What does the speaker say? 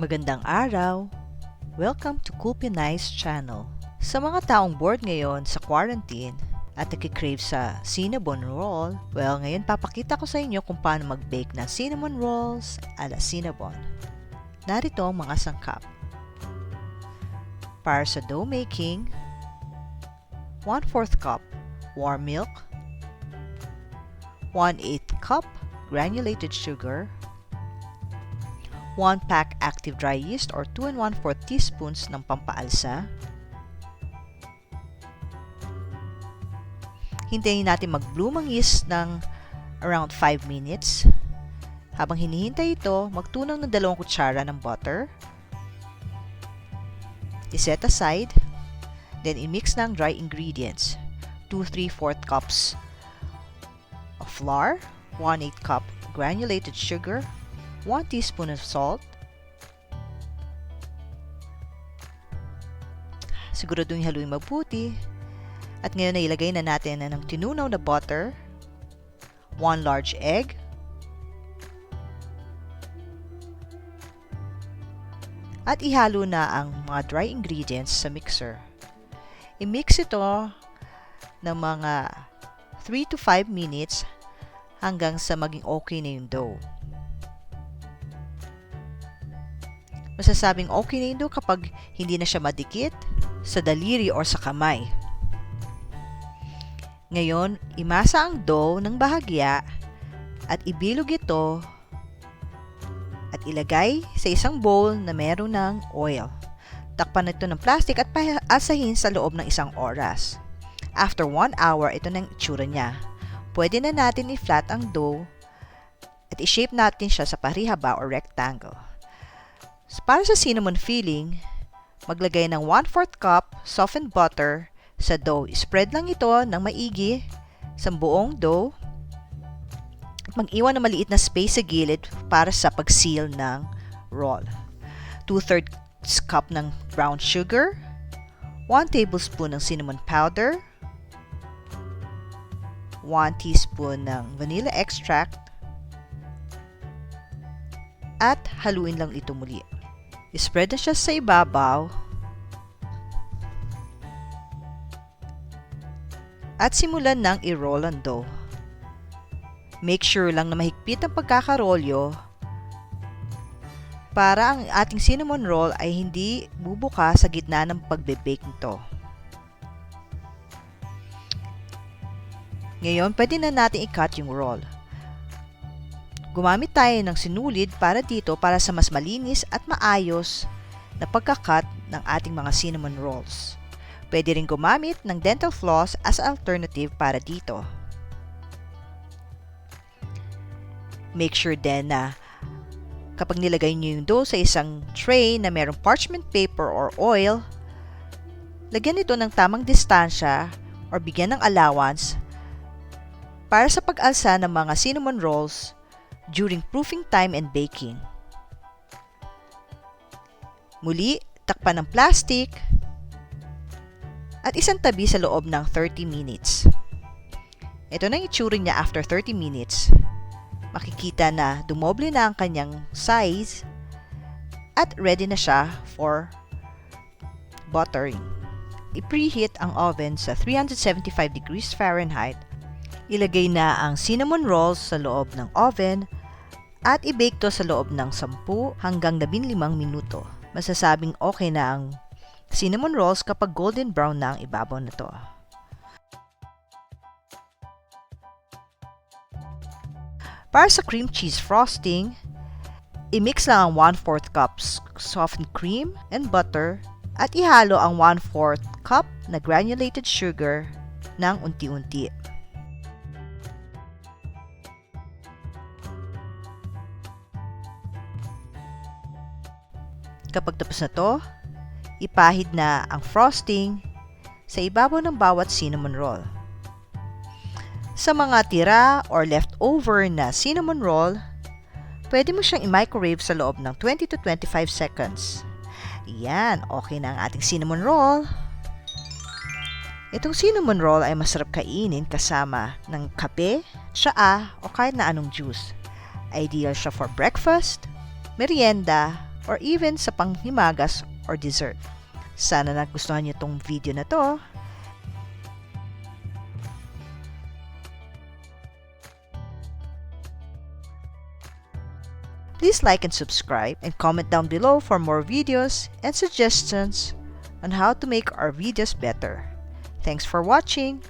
Magandang araw! Welcome to Copycat's channel. Sa mga taong bored ngayon sa quarantine at nakikrave sa Cinnabon roll, ngayon papakita ko sa inyo kung paano mag-bake ng cinnamon rolls ala Cinnabon. Narito ang mga sangkap. Para sa dough making, 1/4 cup warm milk, 1/8 cup granulated sugar, 1 pack active dry yeast or 2 1/4 teaspoons ng pampaalsa. Hintayin natin mag-bloom ang yeast ng around 5 minutes. Habang hinihintay ito, magtunaw ng 2 kutsara ng butter. I-set aside. Then, i-mix ng dry ingredients. 2 3/4 cups of flour, 1/8 cup granulated sugar, 1 teaspoon of salt. Siguraduhin haluin mabuti. At ngayon ay ilagay na natin ng tinunaw na butter, 1 large egg, at ihalo na ang mga dry ingredients sa mixer. I-mix ito ng mga 3 to 5 minutes hanggang sa maging okay na yung dough. Masasabing okay na yung dough kapag hindi na siya madikit sa daliri or sa kamay. Ngayon, imasa ang dough ng bahagya at ibilog ito at ilagay sa isang bowl na meron ng oil. Takpan ito ng plastic at paasahin sa loob ng 1 oras. After 1 hour, ito na ang itsura niya. Pwede na natin i-flat ang dough at i-shape natin siya sa parihaba o rectangle. Para sa cinnamon filling, maglagay ng 1/4 cup softened butter sa dough. Spread lang ito ng maigi sa buong dough at mag-iwan ng maliit na space sa gilid para sa pag-seal ng roll. 2/3 cup ng brown sugar, 1 tablespoon ng cinnamon powder, 1 teaspoon ng vanilla extract, at haluin lang ito muli. I-spread na siya sa ibabaw at simulan ng i-roll ang dough. Make sure lang na mahigpit ang pagkakarolyo para ang ating cinnamon roll ay hindi bubuka sa gitna ng pagbe-bake nito. Ngayon, pwede na natin i-cut yung roll. Gumamit tayo ng sinulid para dito para sa mas malinis at maayos na pagka-cut ng ating mga cinnamon rolls. Pwede rin gumamit ng dental floss as alternative para dito. Make sure din na kapag nilagay niyo yung dough sa isang tray na mayroong parchment paper or oil, lagyan ito ng tamang distansya or bigyan ng allowance para sa pag-alsa ng mga cinnamon rolls during proofing time and baking. Muli, takpan ng plastic at isang tabi sa loob ng 30 minutes. Ito na yung itsura niya after 30 minutes. Makikita na dumoble na ang kanyang size at ready na siya for buttering. I-preheat ang oven sa 375 degrees Fahrenheit. Ilagay na ang cinnamon rolls sa loob ng oven at i-bake to sa loob ng 10 hanggang 15 minuto. Masasabing okay na ang cinnamon rolls kapag golden brown na ang ibabaw na to. Para sa cream cheese frosting, i-mix lang ang 1/4 cup softened cream and butter at ihalo ang 1/4 cup na granulated sugar ng unti-unti. Kapag tapos na to, ipahid na ang frosting sa ibabaw ng bawat cinnamon roll. Sa mga tira or leftover na cinnamon roll, pwede mo siyang i-microwave sa loob ng 20 to 25 seconds. Yan, okay na ang ating cinnamon roll. Itong cinnamon roll ay masarap kainin kasama ng kape, tsaa o kahit na anong juice. Ideal siya for breakfast, merienda, or even sa panghimagas or dessert. Sana nagustuhan niyo tong video na to. Please like and subscribe and comment down below for more videos and suggestions on how to make our videos better. Thanks for watching!